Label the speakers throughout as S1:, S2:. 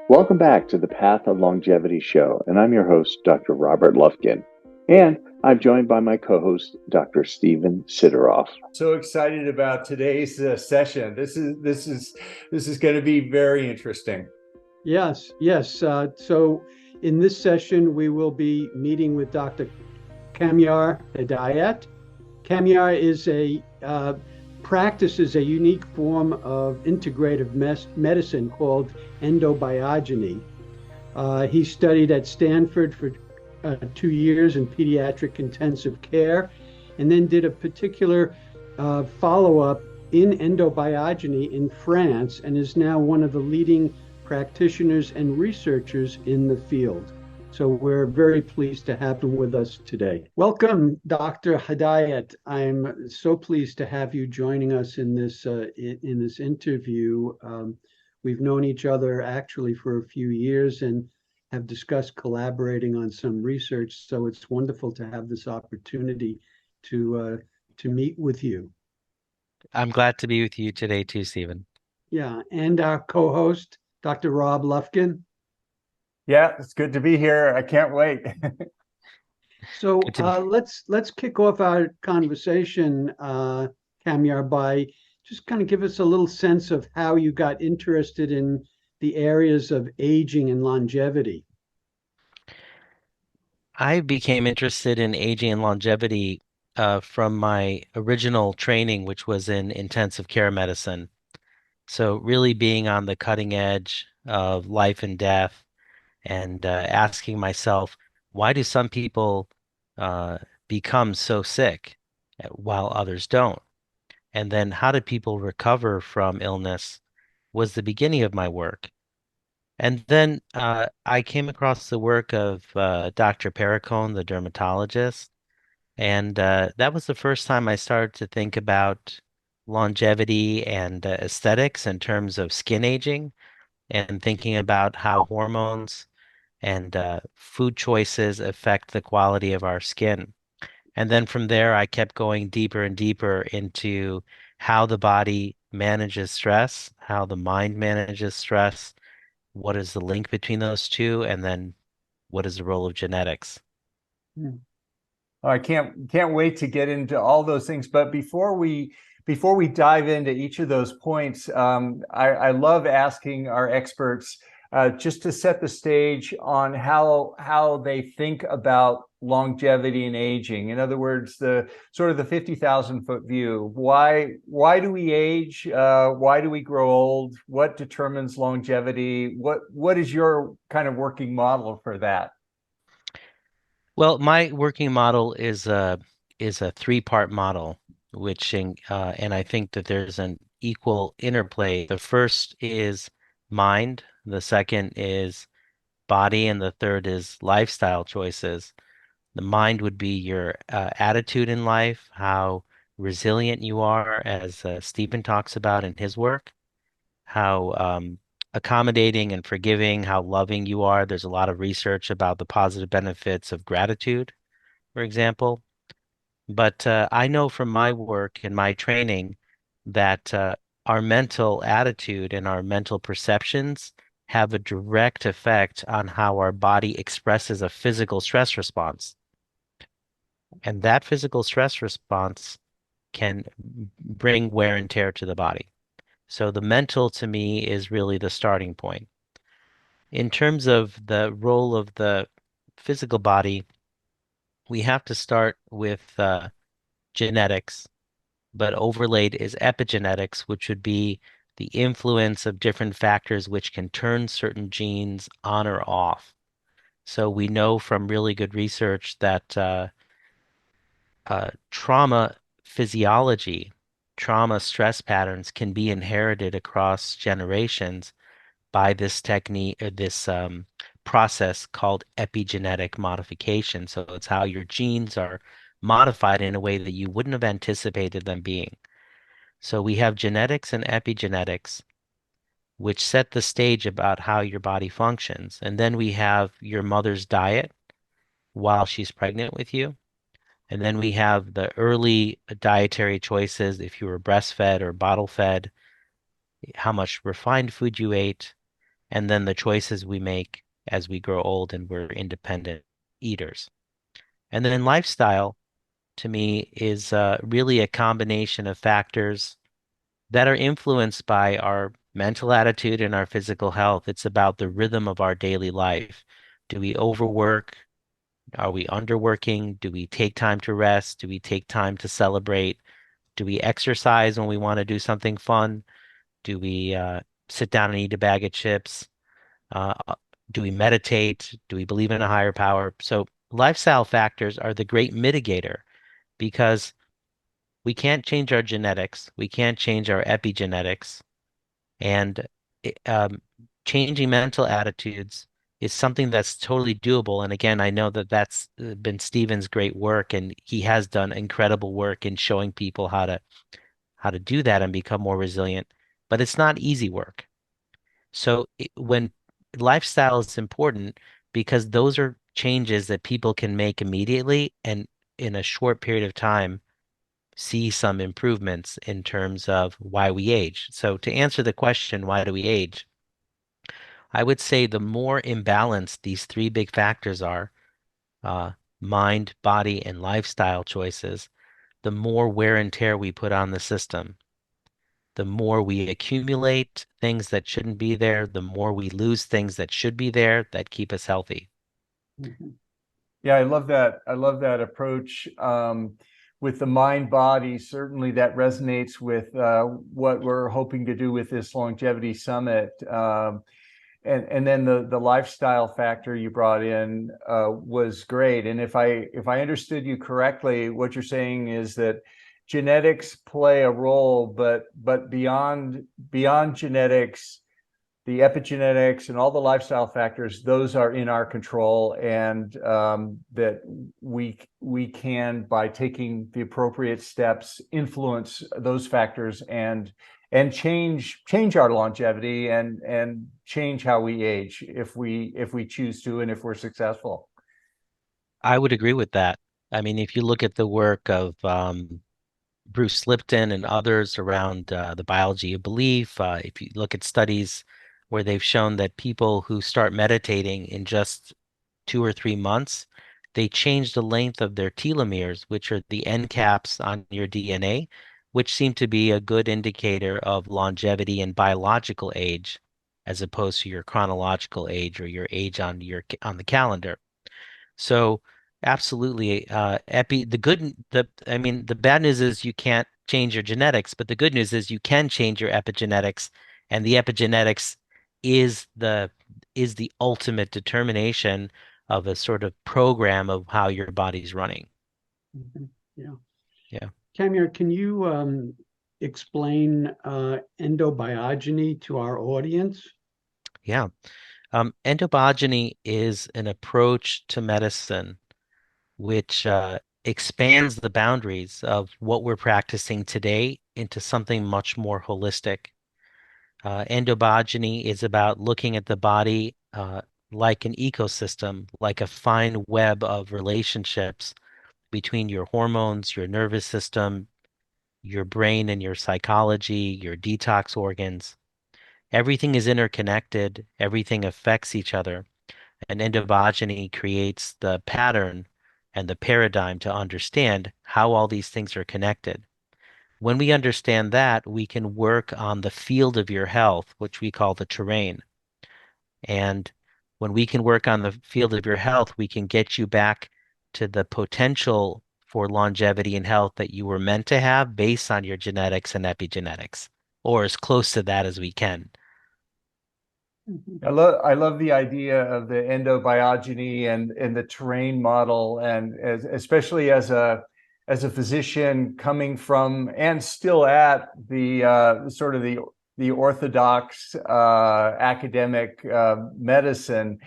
S1: Welcome back to the Path of Longevity show, and I'm your host, Dr. Robert Lufkin. And I'm joined by my co-host, Dr. Steven Sidoroff.
S2: So excited about today's session. This is going to be very interesting.
S3: Yes. So in this session, we will be meeting with Dr. Kamyar Hedayat. Kamyar practices a unique form of integrative medicine called endobiogeny. He studied at Stanford for 2 years in pediatric intensive care, and then did a particular follow-up in endobiogeny in France, and is now one of the leading practitioners and researchers in the field. So we're very pleased to have him with us today. Welcome, Dr. Hedayat. I'm so pleased to have you joining us in this interview. We've known each other actually for a few years and have discussed collaborating on some research. So it's wonderful to have this opportunity to meet with you.
S4: I'm glad to be with you today too, Stephen.
S3: Yeah, and our co-host, Dr. Rob Lufkin.
S2: Yeah, it's good to be here. I can't wait.
S3: So let's kick off our conversation, Kamyar, by just kind of give us a little sense of how you got interested in the areas of aging and longevity.
S4: I became interested in aging and longevity from my original training, which was in intensive care medicine. So really being on the cutting edge of life and death and asking myself, why do some people become so sick while others don't? And then how do people recover from illness was the beginning of my work. And then I came across the work of Dr. Perricone, the dermatologist, and that was the first time I started to think about longevity and aesthetics in terms of skin aging and thinking about how hormones and food choices affect the quality of our skin. And then from there, I kept going deeper and deeper into how the body manages stress, how the mind manages stress, what is the link between those two, and then what is the role of genetics?
S2: Oh, I can't wait to get into all those things. But before we dive into each of those points, I love asking our experts just to set the stage on how they think about longevity and aging. In other words, the sort of the 50,000-foot view. Why do we age? Why do we grow old? What determines longevity? What is your kind of working model for that?
S4: Well, my working model is a three-part model, and I think that there's an equal interplay. The first is mind, the second is body, and the third is lifestyle choices. The mind would be your attitude in life, how resilient you are, as Stephen talks about in his work, how accommodating and forgiving, how loving you are. There's a lot of research about the positive benefits of gratitude, for example. But I know from my work and my training that our mental attitude and our mental perceptions have a direct effect on how our body expresses a physical stress response. And that physical stress response can bring wear and tear to the body. So the mental to me is really the starting point. In terms of the role of the physical body, we have to start with genetics, but overlaid is epigenetics, which would be the influence of different factors which can turn certain genes on or off. So we know from really good research that trauma physiology, trauma stress patterns can be inherited across generations by this technique or this process called epigenetic modification. So it's how your genes are modified in a way that you wouldn't have anticipated them being. So we have genetics and epigenetics, which set the stage about how your body functions. And then we have your mother's diet while she's pregnant with you. And then we have the early dietary choices, if you were breastfed or bottle fed, how much refined food you ate. and then the choices we make as we grow old and we're independent eaters. And then lifestyle, to me, is really a combination of factors that are influenced by our mental attitude and our physical health. It's about the rhythm of our daily life. Do we overwork? Are we underworking? Do we take time to rest? Do we take time to celebrate? Do we exercise when we want to do something fun? Do we sit down and eat a bag of chips? Uh, do we meditate? Do we believe in a higher power? So lifestyle factors are the great mitigator because we can't change our genetics. We can't change our epigenetics. And changing mental attitudes is something that's totally doable. And again, I know that that's been Stephen's great work, and he has done incredible work in showing people how to do that and become more resilient. But it's not easy work. So when lifestyle is important because those are changes that people can make immediately and in a short period of time see some improvements in terms of why we age. So to answer the question, why do we age? I would say the more imbalanced these three big factors are, uh, mind, body, and lifestyle choices, the more wear and tear we put on the system. The more we accumulate things that shouldn't be there, the more we lose things that should be there that keep us healthy.
S2: Yeah, I love that. I love that approach with the mind body. Certainly that resonates with what we're hoping to do with this longevity summit. And then the lifestyle factor you brought in was great. And if I understood you correctly, what you're saying is that genetics play a role, but beyond genetics, the epigenetics and all the lifestyle factors, those are in our control, and that we can, by taking the appropriate steps, influence those factors and change our longevity and change how we age if we choose to and if we're successful.
S4: I would agree with that. I mean, if you look at the work of Bruce Lipton and others around the biology of belief, if you look at studies where they've shown that people who start meditating in just 2 or 3 months, they change the length of their telomeres, which are the end caps on your DNA, which seem to be a good indicator of longevity and biological age, as opposed to your chronological age or your age on the calendar. So absolutely, I mean, the bad news is you can't change your genetics, but the good news is you can change your epigenetics, and the epigenetics is the ultimate determination of a sort of program of how your body's running.
S3: Yeah.
S4: Yeah.
S3: Kamir, can you explain endobiogeny to our audience?
S4: Yeah. Endobogeny is an approach to medicine which expands the boundaries of what we're practicing today into something much more holistic. Endobogeny is about looking at the body like an ecosystem, like a fine web of relationships between your hormones, your nervous system, your brain and your psychology, your detox organs. Everything is interconnected, everything affects each other, and endobogeny creates the pattern and the paradigm to understand how all these things are connected. When we understand that, we can work on the field of your health, which we call the terrain. And when we can work on the field of your health, we can get you back to the potential for longevity and health that you were meant to have based on your genetics and epigenetics, or as close to that as we can.
S2: I love the idea of the endobiogeny and the terrain model, and especially as a physician coming from and still at the sort of the orthodox academic medicine.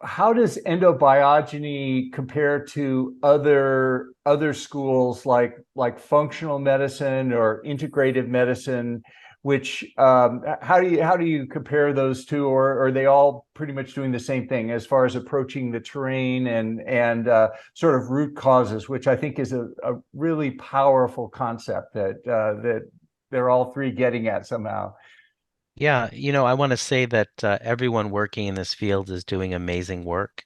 S2: How does endobiogeny compare to other schools like functional medicine or integrative medicine? Which how do you compare those two, or are they all pretty much doing the same thing as far as approaching the terrain and sort of root causes, which I think is a really powerful concept that they're all three getting at somehow.
S4: Yeah, I want to say that everyone working in this field is doing amazing work.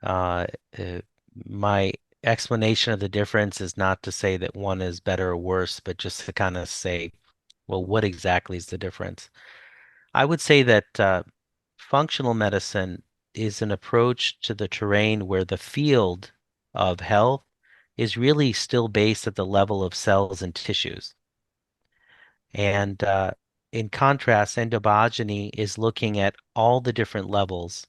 S4: Uh, uh, my explanation of the difference is not to say that one is better or worse, but just to kind of say, well, what exactly is the difference? I would say that functional medicine is an approach to the terrain where the field of health is really still based at the level of cells and tissues. And in contrast, endobiogeny is looking at all the different levels.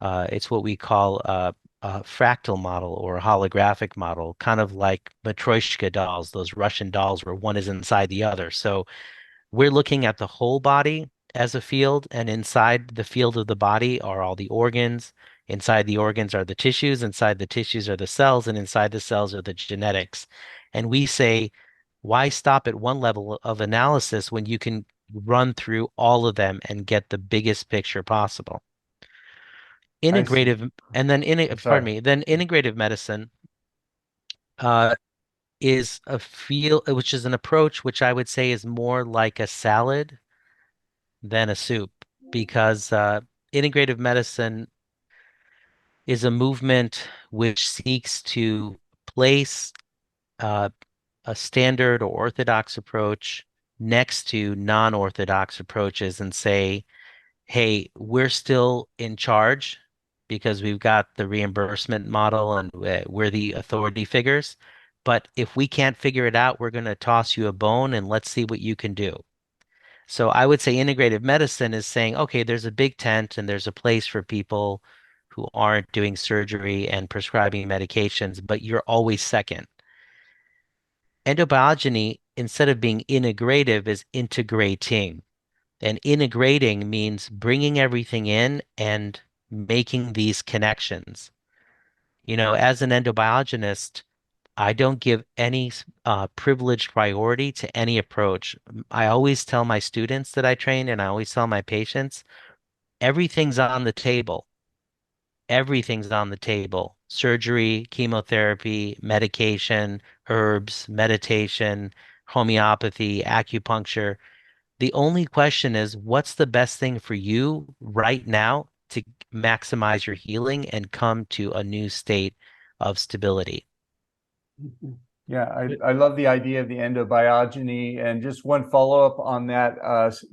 S4: It's what we call a fractal model or a holographic model, kind of like Matryoshka dolls, those Russian dolls where one is inside the other. So we're looking at the whole body as a field, and inside the field of the body are all the organs. Inside the organs are the tissues, inside the tissues are the cells, and inside the cells are the genetics. And we say, why stop at one level of analysis when you can run through all of them and get the biggest picture possible?
S2: I see.
S4: Integrative, and then
S2: I'm
S4: pardon
S2: sorry.
S4: me, then integrative medicine uh, is a field, which is an approach which I would say is more like a salad than a soup, because integrative medicine is a movement which seeks to place uh, a standard or orthodox approach next to non-orthodox approaches and say, hey, we're still in charge because we've got the reimbursement model and we're the authority figures. But if we can't figure it out, we're going to toss you a bone and let's see what you can do. So I would say integrative medicine is saying, okay, there's a big tent and there's a place for people who aren't doing surgery and prescribing medications, but you're always second. Endobiogeny, instead of being integrative, is integrating. And integrating means bringing everything in and making these connections. As an endobiogenist, I don't give any privileged priority to any approach. I always tell my students that I train, and I always tell my patients, everything's on the table. Everything's on the table. Surgery, chemotherapy, medication, herbs, meditation, homeopathy, acupuncture. The only question is, what's the best thing for you right now to maximize your healing and come to a new state of stability?
S2: Yeah, I love the idea of the endobiogeny. And just one follow-up on that.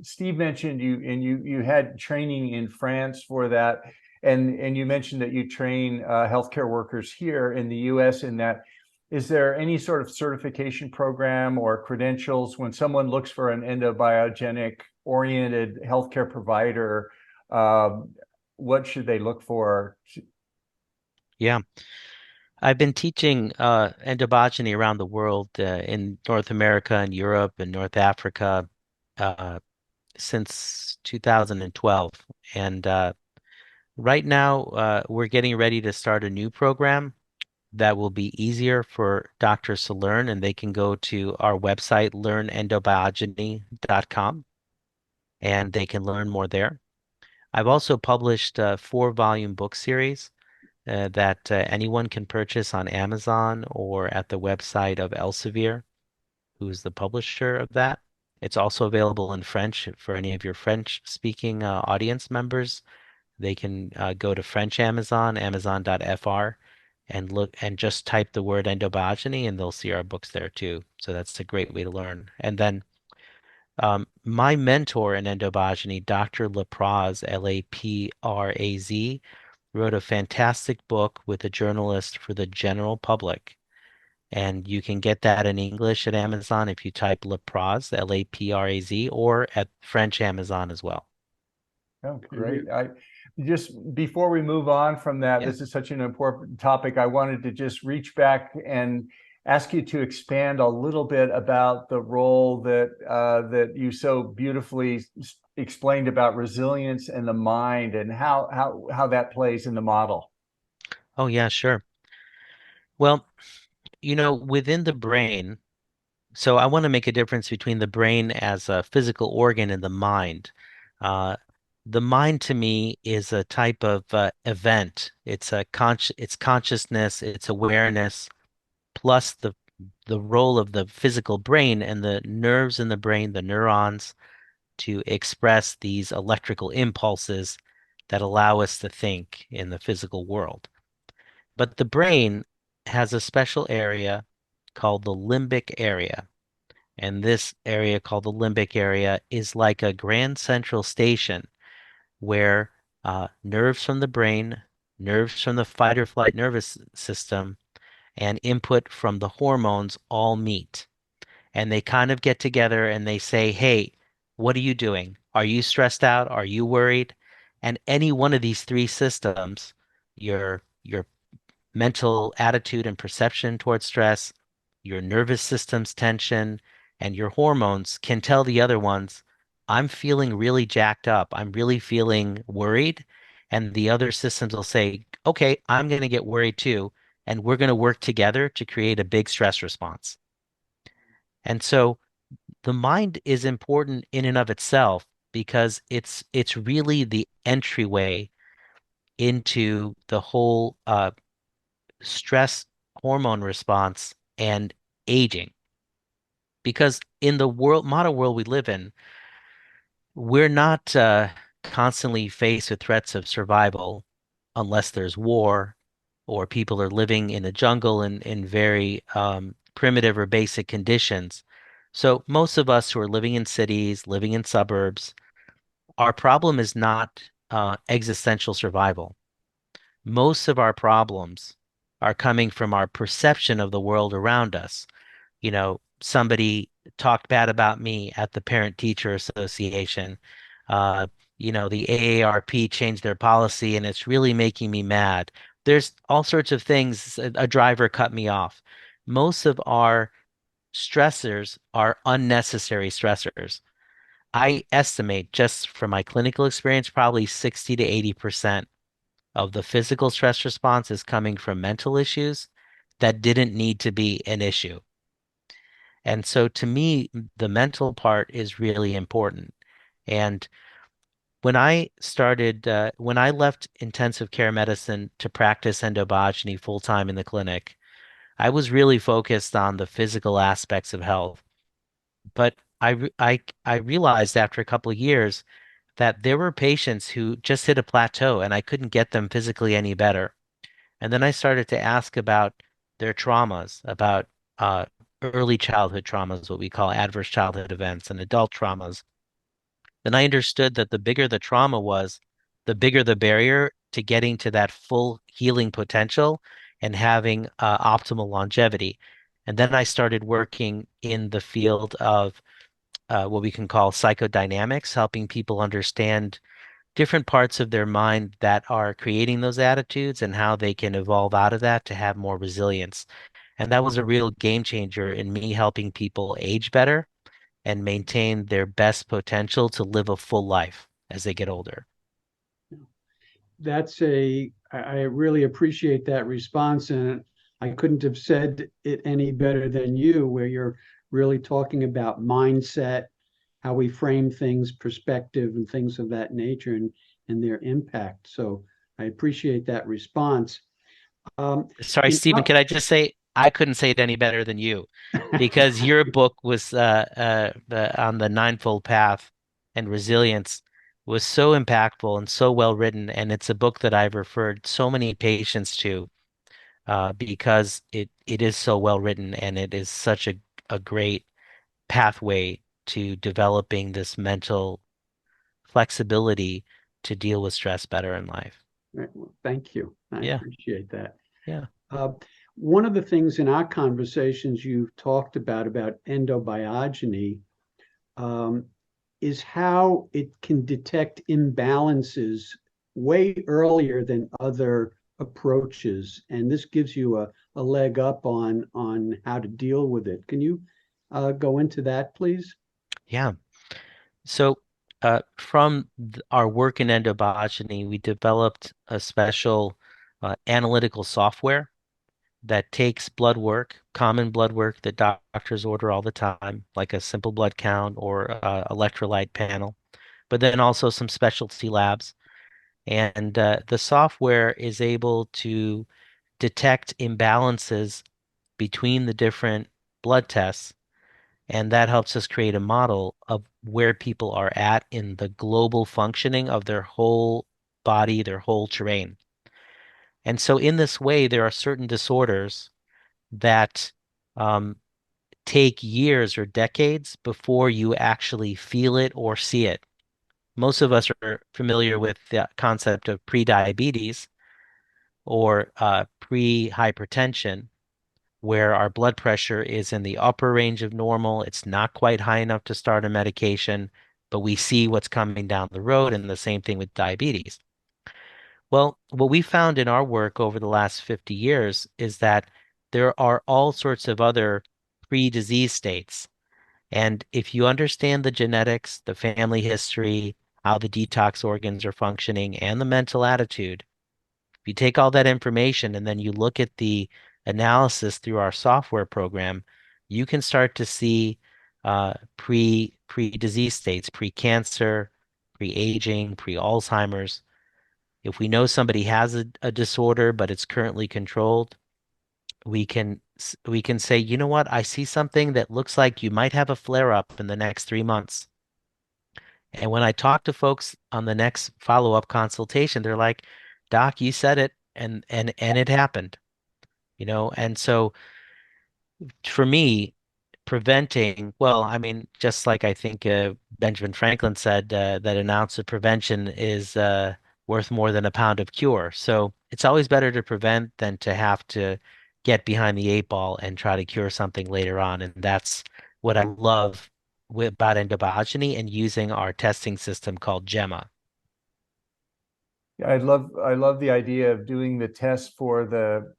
S2: Steve mentioned you had training in France for that. And you mentioned that you train healthcare workers here in the US in that. Is there any sort of certification program or credentials when someone looks for an endobiogenic oriented healthcare provider? What should they look for?
S4: Yeah. I've been teaching endobogeny around the world in North America and Europe and North Africa uh, since 2012. And right now, we're getting ready to start a new program that will be easier for doctors to learn, and they can go to our website, learnendobiogeny.com, and they can learn more there. I've also published a 4-volume book series that anyone can purchase on Amazon or at the website of Elsevier, who's the publisher of that. It's also available in French for any of your French-speaking audience members. They can go to French Amazon, amazon.fr, and look and just type the word endobiogeny, and they'll see our books there too. So that's a great way to learn. And then my mentor in endobiogeny, Dr. Lapraz, Lapraz, wrote a fantastic book with a journalist for the general public. And you can get that in English at Amazon if you type Lapraz, Lapraz, or at French Amazon as well.
S2: Oh, great. I just before we move on from that,
S4: Yeah.
S2: this is such an important topic. I wanted to just reach back and ask you to expand a little bit about the role that you so beautifully explained about resilience and the mind and how that plays in the model.
S4: Oh, yeah, sure. Well, within the brain, so I want to make a difference between the brain as a physical organ and the mind. Uh, the mind to me is a type of event. It's consciousness, it's awareness, plus the role of the physical brain and the nerves in the brain, the neurons. to express these electrical impulses that allow us to think in the physical world. But the brain has a special area called the limbic area. And this area called the limbic area is like a grand central station where nerves from the brain, nerves from the fight or flight nervous system, and input from the hormones all meet. And they kind of get together and they say, hey, what are you doing? Are you stressed out? Are you worried? And any one of these three systems, your mental attitude and perception towards stress, your nervous system's tension, and your hormones can tell the other ones, I'm feeling really jacked up. I'm really feeling worried. And the other systems will say, okay, I'm going to get worried too. And we're going to work together to create a big stress response. And so the mind is important in and of itself because it's really the entryway into the whole stress hormone response and aging. Because in the modern world we live in, we're not constantly faced with threats of survival unless there's war or people are living in a jungle in very primitive or basic conditions. So most of us who are living in cities, living in suburbs, our problem is not existential survival. Most of our problems are coming from our perception of the world around us. Somebody talked bad about me at the Parent Teacher Association. Uh, the AARP changed their policy and it's really making me mad. There's all sorts of things. A driver cut me off. Most of our stressors are unnecessary stressors. I estimate just from my clinical experience, probably 60 to 80% of the physical stress response is coming from mental issues that didn't need to be an issue. And so to me, the mental part is really important. And when I left intensive care medicine to practice endobiogeny full time in the clinic, I was really focused on the physical aspects of health. But I realized after a couple of years that there were patients who just hit a plateau and I couldn't get them physically any better. And then I started to ask about their traumas, about early childhood traumas, what we call adverse childhood events, and adult traumas. Then I understood that the bigger the trauma was, the bigger the barrier to getting to that full healing potential and having optimal longevity. And then I started working in the field of what we can call psychodynamics, helping people understand different parts of their mind that are creating those attitudes and how they can evolve out of that to have more resilience. And that was a real game changer in me helping people age better and maintain their best potential to live a full life as they get older.
S3: I really appreciate that response, and I couldn't have said it any better than you, where you're really talking about mindset, how we frame things, perspective, and things of that nature, and their impact. So I appreciate that response.
S4: Sorry,
S3: In
S4: Stephen,
S3: our-
S4: could I just say I couldn't say it any better than you because your book was on the Ninefold Path and resilience was so impactful and so well written, and it's a book that I've referred so many patients to because it is so well written and it is such a great pathway to developing this mental flexibility to deal with stress better in life.
S3: Right, well, thank you. I
S4: Yeah,
S3: appreciate that.
S4: yeah.
S3: Uh, One of the things in our conversations you've talked about endobiogeny, um, is how it can detect imbalances way earlier than other approaches. And this gives you a leg up on how to deal with it. Can you go into that, please?
S4: Yeah. So, from our work in endobiogeny, we developed a special analytical software that takes blood work, common blood work that doctors order all the time, like a simple blood count or electrolyte panel, but then also some specialty labs. And the software is able to detect imbalances between the different blood tests, and that helps us create a model of where people are at in the global functioning of their whole body, their whole terrain. And so in this way, there are certain disorders that um, take years or decades before you actually feel it or see it. Most of us are familiar with the concept of prediabetes or pre-hypertension, where our blood pressure is in the upper range of normal. It's not quite high enough to start a medication, but we see what's coming down the road, and the same thing with diabetes. Well, what we found in our work over the last 50 years is that there are all sorts of other pre-disease states. And if you understand the genetics, the family history, how the detox organs are functioning, and the mental attitude, if you take all that information and then you look at the analysis through our software program, you can start to see pre-disease states, pre-cancer, pre-aging, pre-Alzheimer's. If we know somebody has a disorder, but it's currently controlled, we can say, you know what, I see something that looks like you might have a flare up in the next 3 months. And when I talk to folks on the next follow-up consultation, they're like, Doc, you said it, and it happened, And so for me, preventing, well, I mean, just like I think Benjamin Franklin said, that an ounce of prevention is worth more than a pound of cure. So it's always better to prevent than to have to get behind the eight ball and try to cure something later on. And that's what I love about endobiogeny and using our testing system called GEMMA.
S2: I love the idea of doing the test for the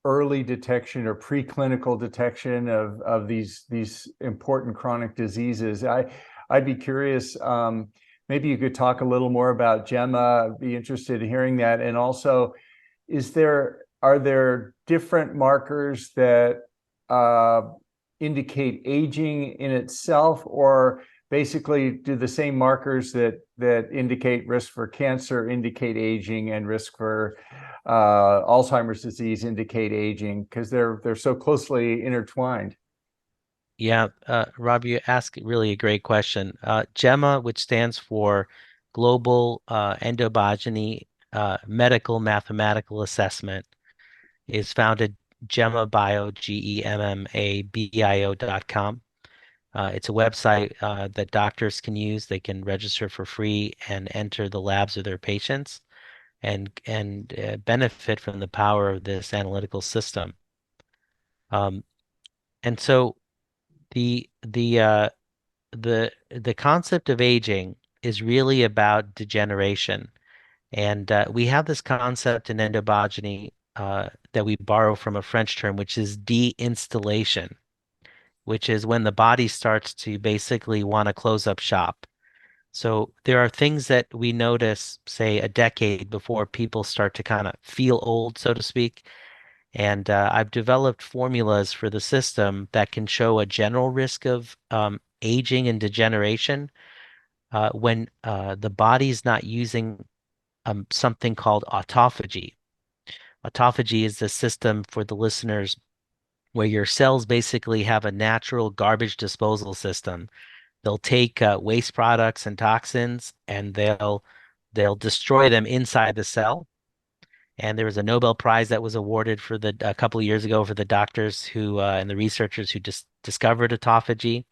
S2: early detection or preclinical detection of these important chronic diseases. I'd be curious. Maybe you could talk a little more about GEMMA. I'd be interested in hearing that. And also, are there different markers that indicate aging in itself, or basically do the same markers that indicate risk for cancer indicate aging, and risk for Alzheimer's disease indicate aging, because they're so closely intertwined?
S4: Yeah, Rob, you ask really a great question. GEMMA, which stands for Global Endobiogeny Medical Mathematical Assessment, is founded GEMMABio, GEMMABIO.com. It's a website that doctors can use. They can register for free and enter the labs of their patients and benefit from the power of this analytical system. Um, and so the the uh, the concept of aging is really about degeneration. And we have this concept in endobiogeny that we borrow from a French term, which is de-installation, which is when the body starts to basically want to close up shop. So there are things that we notice, say, a decade before people start to kind of feel old, so to speak. And I've developed formulas for the system that can show a general risk of aging and degeneration when the body's not using something called autophagy. Autophagy is the system, for the listeners, where your cells basically have a natural garbage disposal system. They'll take waste products and toxins and they'll destroy them inside the cell. And there was a Nobel Prize that was awarded for a couple of years ago for the doctors who and the researchers who just discovered autophagy.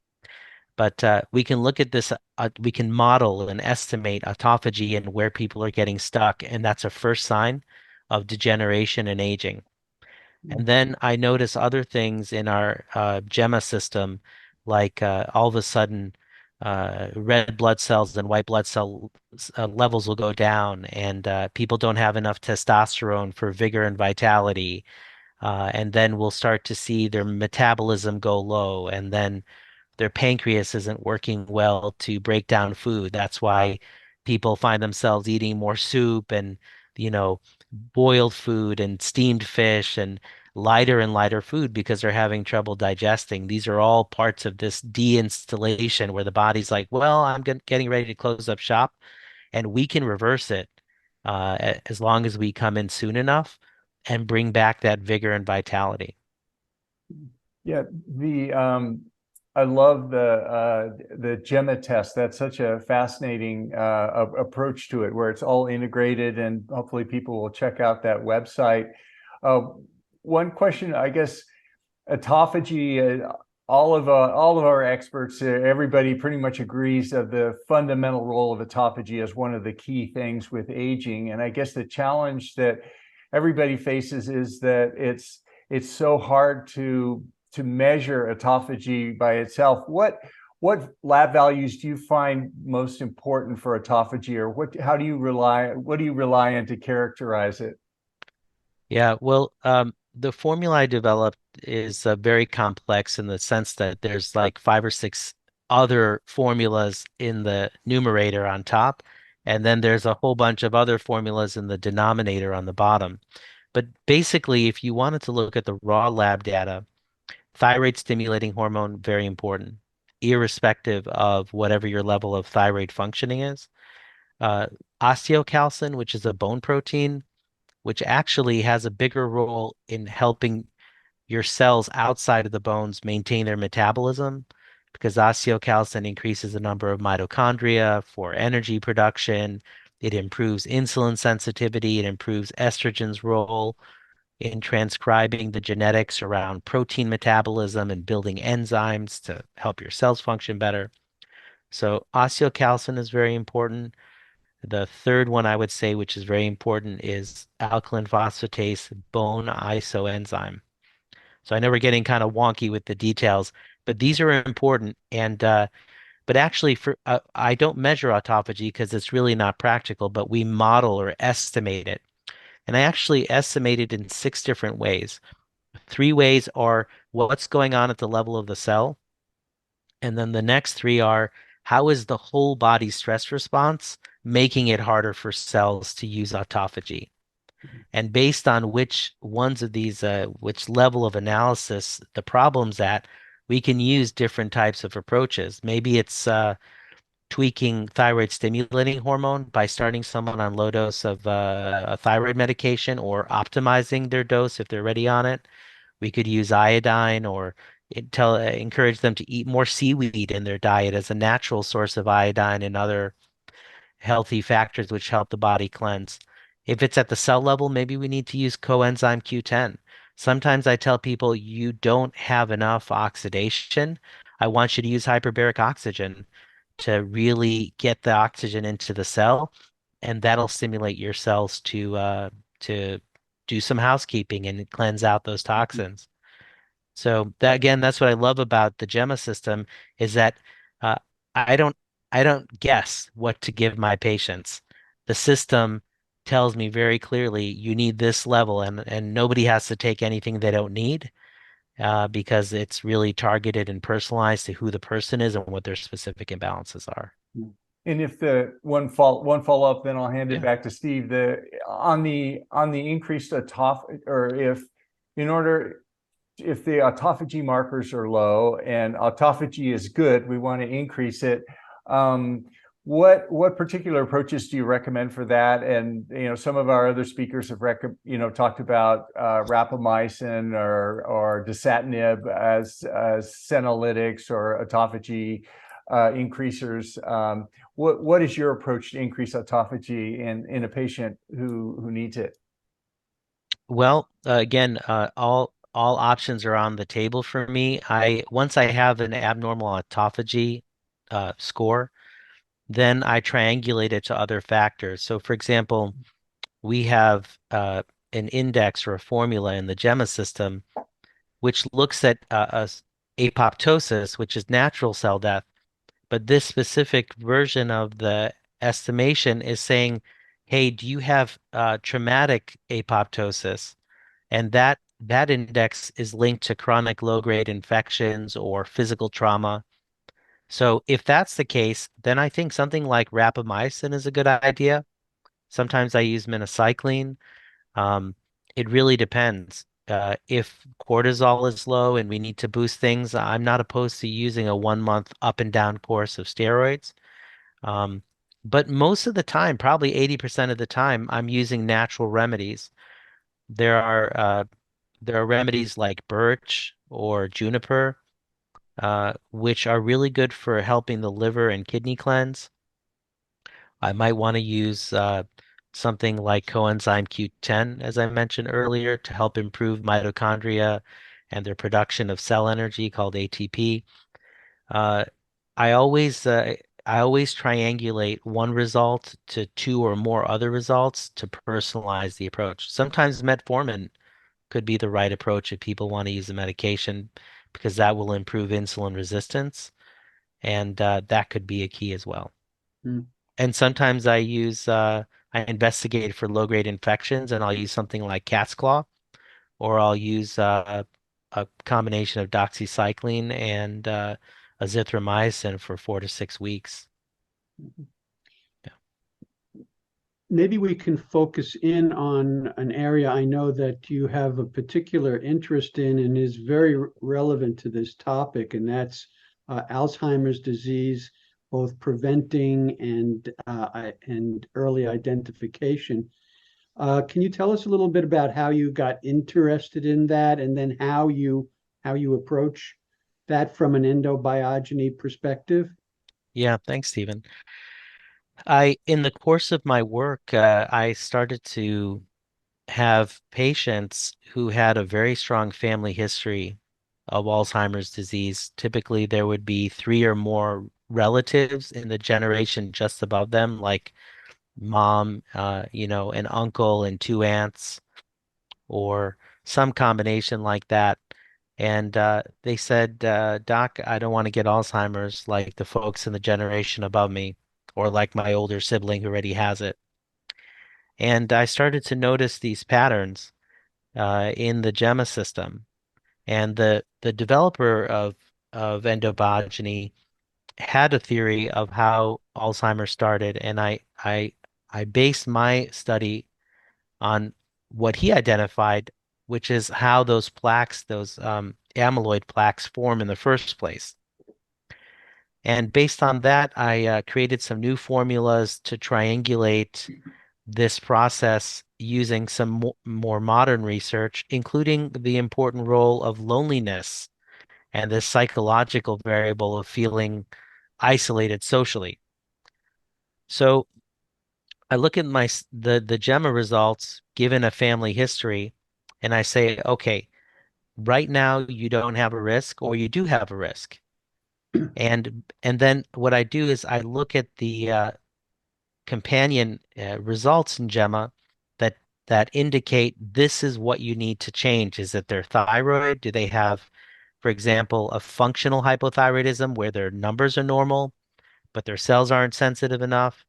S4: But we can look at this, we can model and estimate autophagy and where people are getting stuck, and that's a first sign of degeneration and aging. And then I notice other things in our GEMMA system, like all of a sudden red blood cells and white blood cell levels will go down, and people don't have enough testosterone for vigor and vitality. And then we'll start to see their metabolism go low, and then their pancreas isn't working well to break down food. That's why people find themselves eating more soup and, you know, boiled food and steamed fish and lighter food because they're having trouble digesting. These are all parts of this deinstallation where the body's like, well, I'm getting ready to close up shop, and we can reverse it as long as we come in soon enough and bring back that vigor and vitality.
S2: Yeah, I love the GEMMA test. That's such a fascinating approach to it, where it's all integrated, and hopefully people will check out that website. One question, I guess, autophagy. All of our experts, everybody pretty much agrees of the fundamental role of autophagy as one of the key things with aging. And I guess the challenge that everybody faces is that it's so hard to measure autophagy by itself. What lab values do you find most important for autophagy, or what do you rely on to characterize it?
S4: Yeah, well, the formula I developed is very complex in the sense that there's like 5 or 6 other formulas in the numerator on top, and then there's a whole bunch of other formulas in the denominator on the bottom. But basically, if you wanted to look at the raw lab data, thyroid stimulating hormone, very important, irrespective of whatever your level of thyroid functioning is. Uh, Osteocalcin, which is a bone protein, which actually has a bigger role in helping your cells outside of the bones maintain their metabolism, because osteocalcin increases the number of mitochondria for energy production. It improves insulin sensitivity. It improves estrogen's role in transcribing the genetics around protein metabolism and building enzymes to help your cells function better. So osteocalcin is very important. The third one I would say, which is very important, is alkaline phosphatase bone isoenzyme. So I know we're getting kind of wonky with the details, but these are important. And but actually, for I don't measure autophagy because it's really not practical, but we model or estimate it. And I actually estimate it in 6 different ways. 3 ways are what's going on at the level of the cell. And then the next 3 are how is the whole body stress response making it harder for cells to use autophagy? And based on which ones of these, which level of analysis the problem's at, we can use different types of approaches. Maybe it's tweaking thyroid stimulating hormone by starting someone on low dose of a thyroid medication, or optimizing their dose if they're already on it. We could use iodine, or encourage them to eat more seaweed in their diet as a natural source of iodine and other healthy factors which help the body cleanse. If it's at the cell level, maybe we need to use coenzyme Q10. Sometimes I tell people you don't have enough oxidation. I want you to use hyperbaric oxygen to really get the oxygen into the cell, and that'll stimulate your cells to do some housekeeping and cleanse out those toxins. So that, again, that's what I love about the GEMMA system, is that uh, I don't I don't guess what to give my patients. The system tells me very clearly you need this level, and nobody has to take anything they don't need, because it's really targeted and personalized to who the person is and what their specific imbalances are.
S2: And if the one follow up, then I'll hand it
S4: Yeah.
S2: back to Steve. On the increased autophagy, or if the autophagy markers are low and autophagy is good, we want to increase it. What particular approaches do you recommend for that? And some of our other speakers have talked about rapamycin or dasatinib as senolytics or autophagy increasers. What is your approach to increase autophagy in a patient who needs it?
S4: Well, again, all options are on the table for me. Once I have an abnormal autophagy score, then I triangulate it to other factors. So, for example, we have an index or a formula in the GEMMA system which looks at apoptosis, which is natural cell death. But this specific version of the estimation is saying, hey, do you have traumatic apoptosis? And that index is linked to chronic low-grade infections or physical trauma. So if that's the case, then I think something like rapamycin is a good idea. Sometimes I use minocycline. Um, it really depends. If cortisol is low and we need to boost things, I'm not opposed to using a 1 month up and down course of steroids. Um, but most of the time, probably 80% of the time, I'm using natural remedies. There are there are remedies like birch or juniper which are really good for helping the liver and kidney cleanse. I might want to use something like coenzyme Q10, as I mentioned earlier, to help improve mitochondria and their production of cell energy called ATP. Uh, I always uh, I always triangulate one result to two or more other results to personalize the approach. Sometimes metformin could be the right approach if people want to use a medication because that will improve insulin resistance, and that could be a key as well.
S3: Mm.
S4: And sometimes I investigate for low-grade infections, and I'll use something like cat's claw, or I'll use a combination of doxycycline and azithromycin for 4 to 6 weeks. Yeah.
S3: Maybe we can focus in on an area I know that you have a particular interest in and is very relevant to this topic, and that's Alzheimer's disease, both preventing and early identification. Can you tell us a little bit about how you got interested in that, and then how you approach that from an endobiogeny perspective?
S4: Yeah, thanks, Stephen. In the course of my work, I started to have patients who had a very strong family history of Alzheimer's disease. Typically, there would be three or more relatives in the generation just above them, like mom, an uncle and two aunts, or some combination like that. And they said, Doc, I don't want to get Alzheimer's like the folks in the generation above me, or like my older sibling who already has it. And I started to notice these patterns in the GEMMA system. And the developer of endobogeny had a theory of how Alzheimer's started, and I based my study on what he identified, which is how those plaques, those amyloid plaques, form in the first place. And based on that, I created some new formulas to triangulate this process using some more modern research, including the important role of loneliness and the psychological variable of feeling isolated socially. So I look at the GEMMA results given a family history, and I say, okay, right now you don't have a risk, or you do have a risk. And then what I do is I look at the companion results in GEMMA that indicate this is what you need to change. Is it their thyroid? Do they have, for example, a functional hypothyroidism where their numbers are normal, but their cells aren't sensitive enough?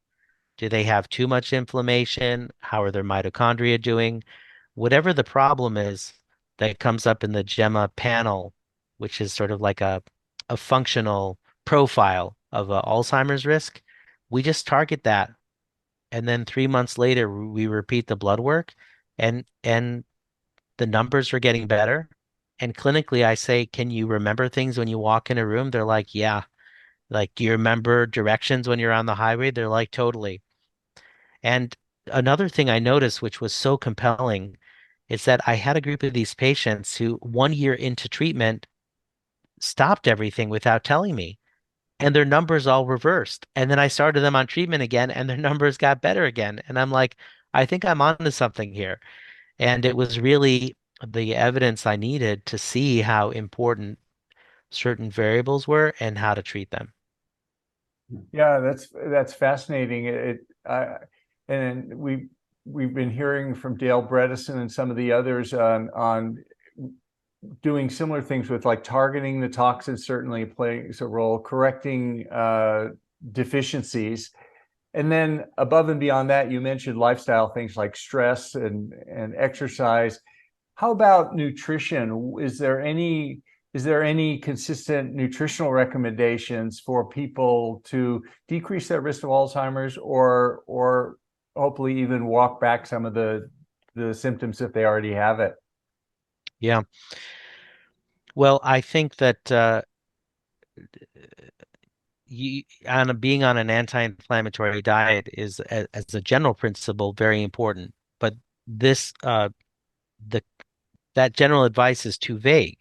S4: Do they have too much inflammation? How are their mitochondria doing? Whatever the problem is that comes up in the GEMMA panel, which is sort of like a functional profile of Alzheimer's risk, we just target that. And then 3 months later, we repeat the blood work, and the numbers are getting better. And clinically, I say, can you remember things when you walk in a room? They're like, yeah. Like, do you remember directions when you're on the highway? They're like, totally. And another thing I noticed, which was so compelling, is that I had a group of these patients who 1 year into treatment stopped everything without telling me, and their numbers all reversed. And then I started them on treatment again, and their numbers got better again. And I'm like, I think I'm onto something here. And it was really the evidence I needed to see how important certain variables were and how to treat them.
S2: Yeah, that's fascinating. And we've been hearing from Dale Bredesen and some of the others on doing similar things with like targeting the toxins certainly plays a role, correcting deficiencies. And then above and beyond that, you mentioned lifestyle things like stress and exercise. How about nutrition? Is there any consistent nutritional recommendations for people to decrease their risk of Alzheimer's, or hopefully even walk back some of the symptoms if they already have it?
S4: Yeah. Well, I think that being on an anti-inflammatory diet is, as a general principle, very important. But this the that general advice is too vague.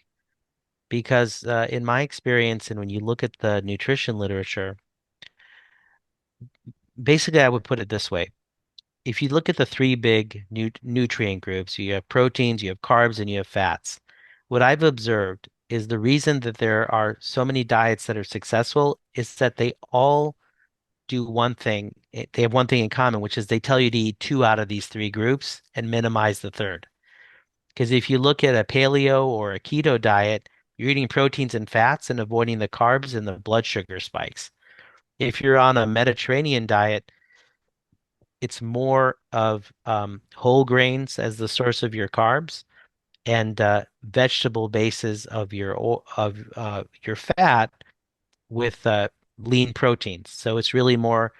S4: because in my experience, and when you look at the nutrition literature, basically I would put it this way. If you look at the three big nutrient groups, you have proteins, you have carbs, and you have fats. What I've observed is the reason that there are so many diets that are successful is that they all do one thing. They have one thing in common, which is they tell you to eat two out of these three groups and minimize the third. Because if you look at a paleo or a keto diet, you're eating proteins and fats and avoiding the carbs and the blood sugar spikes. If you're on a Mediterranean diet, it's more of whole grains as the source of your carbs and vegetable bases of your fat with lean proteins. So it's really more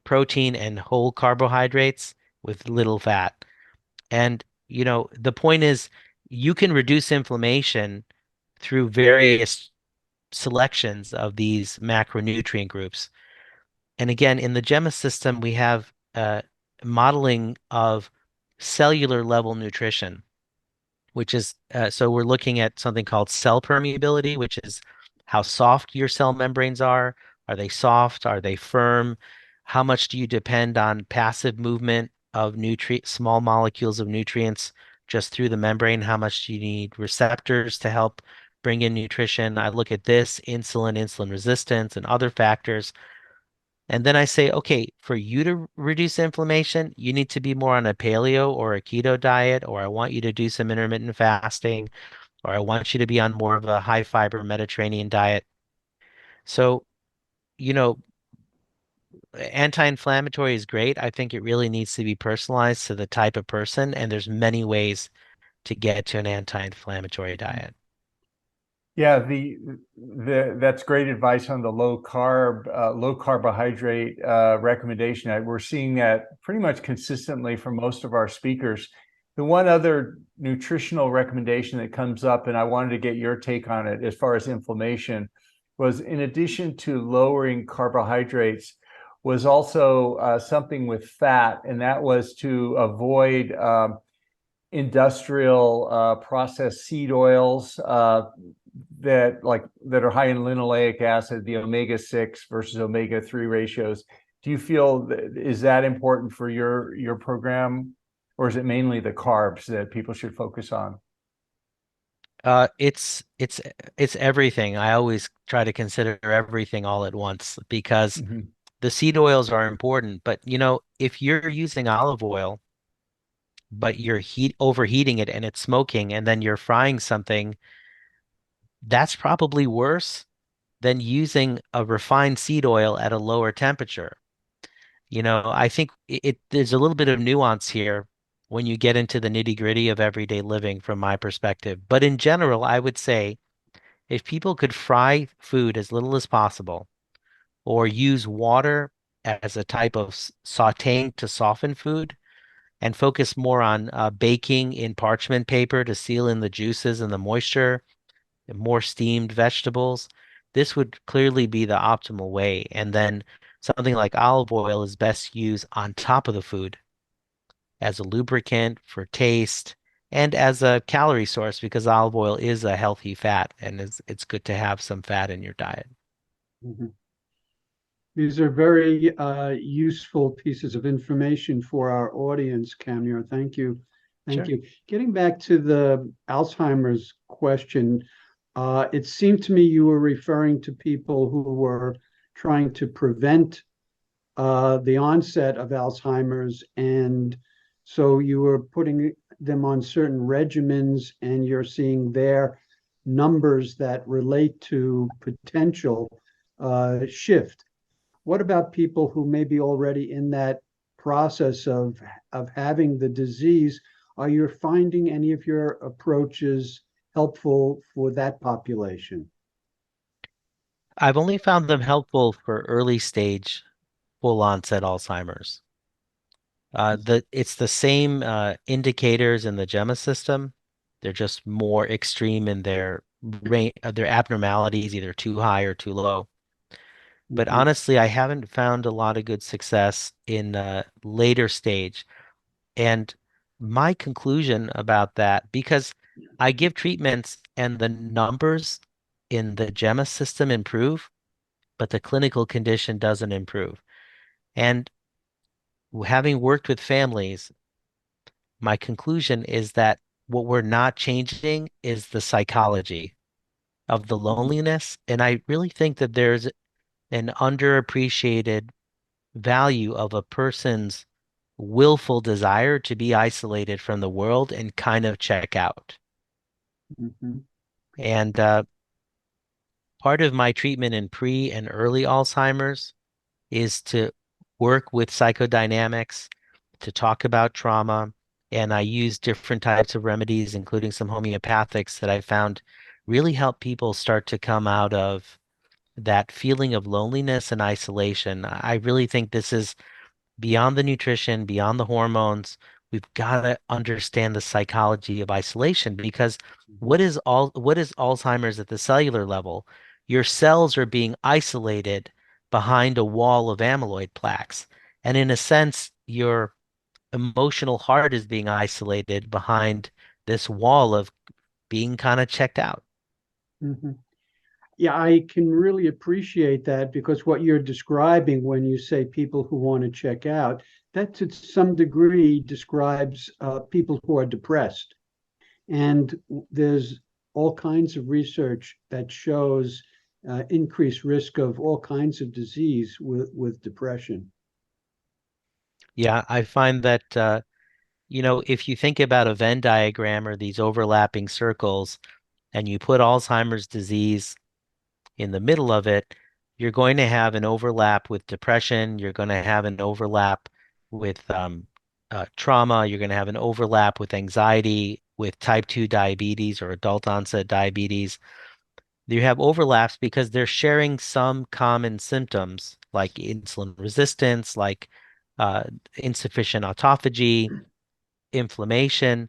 S4: protein and whole carbohydrates with little fat. And the point is you can reduce inflammation through various selections of these macronutrient groups. And again, in the GEMMA system, we have modeling of cellular level nutrition, which is so we're looking at something called cell permeability, which is how soft your cell membranes are. Are they soft? Are they firm? How much do you depend on passive movement of small molecules of nutrients just through the membrane? How much do you need receptors to help bring in nutrition? I look at this, insulin resistance, and other factors. And then I say, okay, for you to reduce inflammation, you need to be more on a paleo or a keto diet, or I want you to do some intermittent fasting, or I want you to be on more of a high fiber Mediterranean diet. So, you know, anti-inflammatory is great. I think it really needs to be personalized to the type of person, and there's many ways to get to an anti-inflammatory diet.
S2: Yeah, that's great advice on the low carb, low carbohydrate recommendation. We're seeing that pretty much consistently from most of our speakers. The one other nutritional recommendation that comes up, and I wanted to get your take on it as far as inflammation, was in addition to lowering carbohydrates, was also something with fat, and that was to avoid industrial processed seed oils that are high in linoleic acid, the omega-6 versus omega-3 ratios. Do you feel is that important for your program, or is it mainly the carbs that people should focus on?
S4: It's everything. I always try to consider everything all at once because the seed oils are important. But if you're using olive oil, but you're overheating it and it's smoking, and then you're frying something, that's probably worse than using a refined seed oil at a lower temperature. I think there's a little bit of nuance here when you get into the nitty-gritty of everyday living from my perspective. But in general, I would say if people could fry food as little as possible or use water as a type of sautéing to soften food and focus more on baking in parchment paper to seal in the juices and the moisture, and more steamed vegetables, this would clearly be the optimal way. And then something like olive oil is best used on top of the food as a lubricant for taste and as a calorie source because olive oil is a healthy fat and it's good to have some fat in your diet.
S3: Mm-hmm. These are very useful pieces of information for our audience, Camille. Thank you. Thank you. Getting back to the Alzheimer's question, it seemed to me you were referring to people who were trying to prevent the onset of Alzheimer's, and so you were putting them on certain regimens, and you're seeing their numbers that relate to potential shift. What about people who may be already in that process of having the disease? Are you finding any of your approaches helpful for that population?
S4: I've only found them helpful for early stage full onset Alzheimer's. It's the same indicators in the GEMMA system. They're just more extreme in their their abnormalities, either too high or too low. But honestly, I haven't found a lot of good success in later stage. And my conclusion about that, because I give treatments and the numbers in the GEMMA system improve, but the clinical condition doesn't improve. And having worked with families, my conclusion is that what we're not changing is the psychology of the loneliness. And I really think that there's an underappreciated value of a person's willful desire to be isolated from the world and kind of check out.
S3: Mhm.
S4: And part of my treatment in pre and early Alzheimer's is to work with psychodynamics, to talk about trauma. And I use different types of remedies, including some homeopathics that I found really help people start to come out of that feeling of loneliness and isolation. I really think this is beyond the nutrition, beyond the hormones. We've got to understand the psychology of isolation because what is Alzheimer's at the cellular level? Your cells are being isolated behind a wall of amyloid plaques. And in a sense, your emotional heart is being isolated behind this wall of being kind of checked out.
S3: Mhm. Yeah, I can really appreciate that because what you're describing when you say people who want to check out, that to some degree describes people who are depressed. And there's all kinds of research that shows increased risk of all kinds of disease with depression.
S4: Yeah, I find that if you think about a Venn diagram or these overlapping circles, and you put Alzheimer's disease in the middle of it, you're going to have an overlap with depression. You're going to have an overlap with trauma. You're going to have an overlap with anxiety, with type 2 diabetes or adult onset diabetes. You have overlaps because they're sharing some common symptoms like insulin resistance, like uh, insufficient autophagy, inflammation.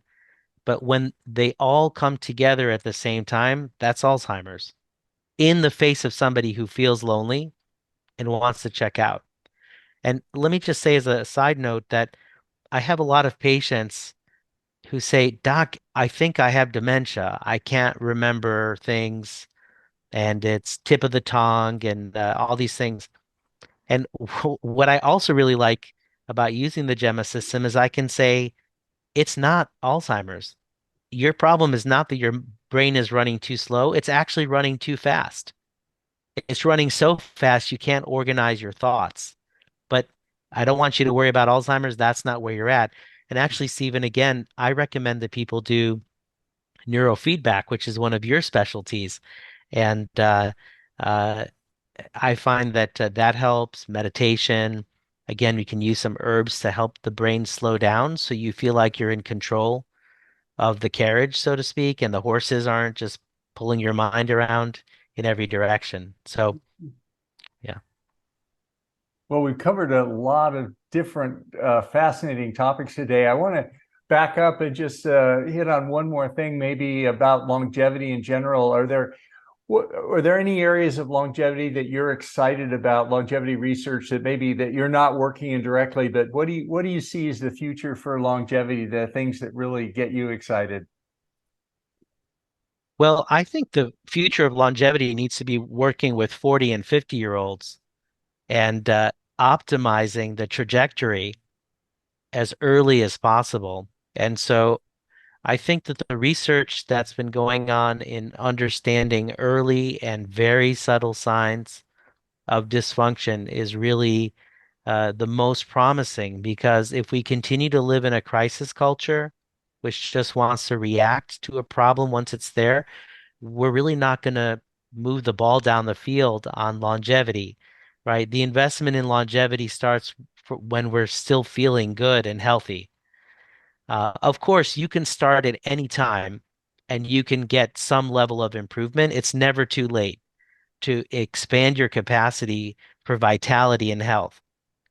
S4: But when they all come together at the same time, that's Alzheimer's in the face of somebody who feels lonely and wants to check out. And let me just say as a side note that I have a lot of patients who say, Doc, I think I have dementia. I can't remember things and it's tip of the tongue and all these things. And what I also really like about using the GEMMA system is I can say it's not Alzheimer's. Your problem is not that your brain is running too slow, it's actually running too fast. It's running so fast you can't organize your thoughts. But I don't want you to worry about Alzheimer's. That's not where you're at. And actually, Stephen, again, I recommend that people do neurofeedback, which is one of your specialties. And uh, I find that that helps. Meditation. Again, we can use some herbs to help the brain slow down so you feel like you're in control of the carriage, so to speak, and the horses aren't just pulling your mind around in every direction. So, yeah.
S2: Well, we've covered a lot of different fascinating topics today. I want to back up and just hit on one more thing, maybe about longevity in general. Are there any areas of longevity that you're excited about, longevity research that maybe that you're not working in directly, but what do you see as the future for longevity, the things that really get you excited?
S4: Well, I think the future of longevity needs to be working with 40 and 50-year-olds and optimizing the trajectory as early as possible. And so I think that the research that's been going on in understanding early and very subtle signs of dysfunction is really the most promising because if we continue to live in a crisis culture, which just wants to react to a problem once it's there, we're really not going to move the ball down the field on longevity, right? The investment in longevity starts when we're still feeling good and healthy. Of course, you can start at any time and you can get some level of improvement. It's never too late to expand your capacity for vitality and health.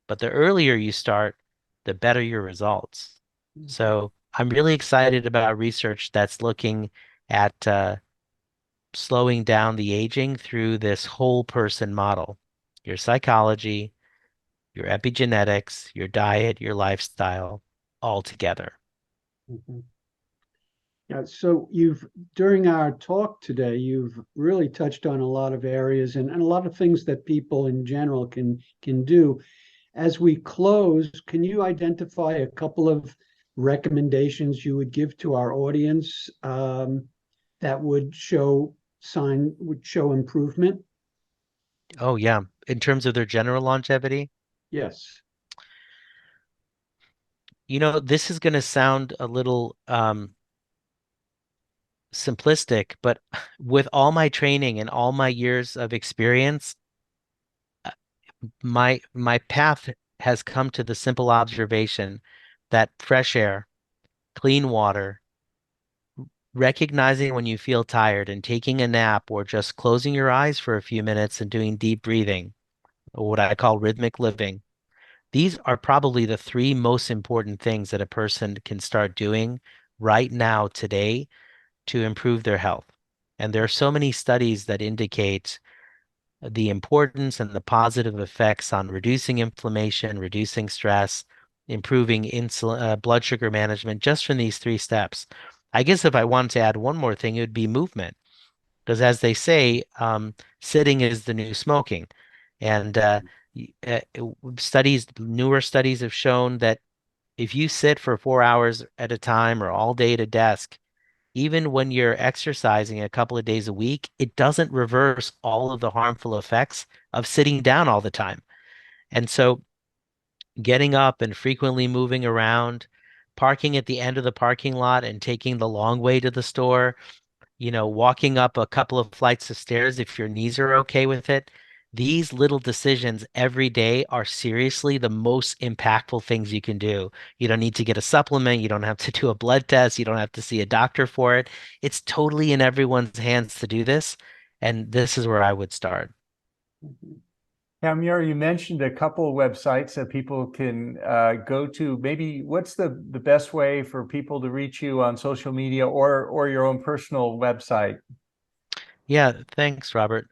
S4: But the earlier you start, the better your results. So I'm really excited about research that's looking at slowing down the aging through this whole person model, your psychology, your epigenetics, your diet, your lifestyle, all together.
S3: Mhm. So during our talk today, you've really touched on a lot of areas and a lot of things that people in general can do. As we close, can you identify a couple of recommendations you would give to our audience that would show improvement?
S4: Oh, yeah. In terms of their general longevity,
S3: Yes.
S4: this is going to sound a little simplistic, but with all my training and all my years of experience, my path has come to the simple observation that fresh air, clean water, recognizing when you feel tired and taking a nap or just closing your eyes for a few minutes and doing deep breathing, or what I call rhythmic living. These are probably the three most important things that a person can start doing right now, today, to improve their health. And there are so many studies that indicate the importance and the positive effects on reducing inflammation, reducing stress, improving blood sugar management, just from these three steps. I guess if I wanted to add one more thing, it would be movement. Because as they say, sitting is the new smoking. And newer studies have shown that if you sit for 4 hours at a time or all day at a desk, even when you're exercising a couple of days a week, it doesn't reverse all of the harmful effects of sitting down all the time. And so getting up and frequently moving around, parking at the end of the parking lot and taking the long way to the store, walking up a couple of flights of stairs if your knees are okay with it. These little decisions every day are seriously the most impactful things you can do. You don't need to get a supplement. You don't have to do a blood test. You don't have to see a doctor for it. It's totally in everyone's hands to do this. And this is where I would start.
S2: Kamyar, you mentioned a couple of websites that people can go to. Maybe what's the best way for people to reach you on social media or your own personal website?
S4: Yeah, thanks, Robert.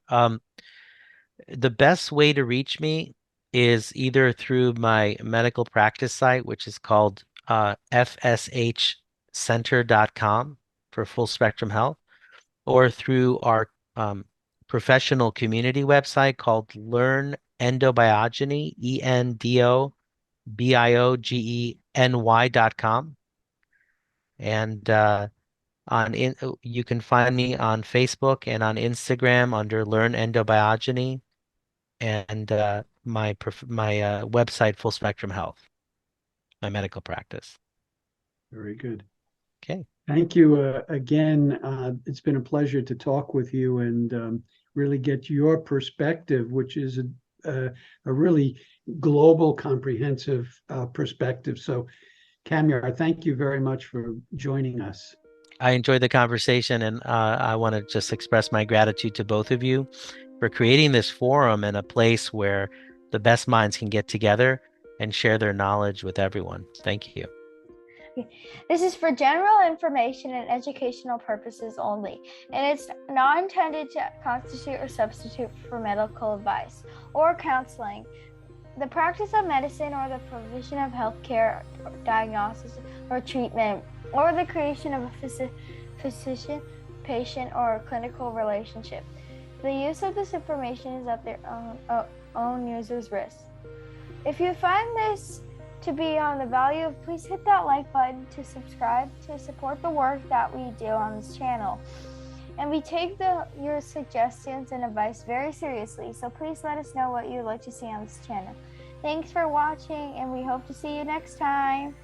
S4: The best way to reach me is either through my medical practice site, which is called fshcenter.com for full spectrum health, or through our professional community website called Learn Endobiogeny, ENDOBIOGENY.com. And you can find me on Facebook and on Instagram under Learn Endobiogeny, and my website, Full Spectrum Health, my medical practice.
S3: Very good.
S4: Okay.
S3: Thank you again. It's been a pleasure to talk with you and really get your perspective, which is a really global, comprehensive perspective. So, Kamyar, thank you very much for joining us.
S4: I enjoyed the conversation, and I want to just express my gratitude to both of you for creating this forum and a place where the best minds can get together and share their knowledge with everyone. Thank you.
S5: This is for general information and educational purposes only, and it's not intended to constitute or substitute for medical advice or counseling, the practice of medicine, or the provision of healthcare, diagnosis, or treatment, or the creation of a physician-patient or clinical relationship. The use of this information is at their own user's risk. If you find this to be on the value, please hit that like button to subscribe to support the work that we do on this channel. And we take your suggestions and advice very seriously, so please let us know what you'd like to see on this channel. Thanks for watching, and we hope to see you next time.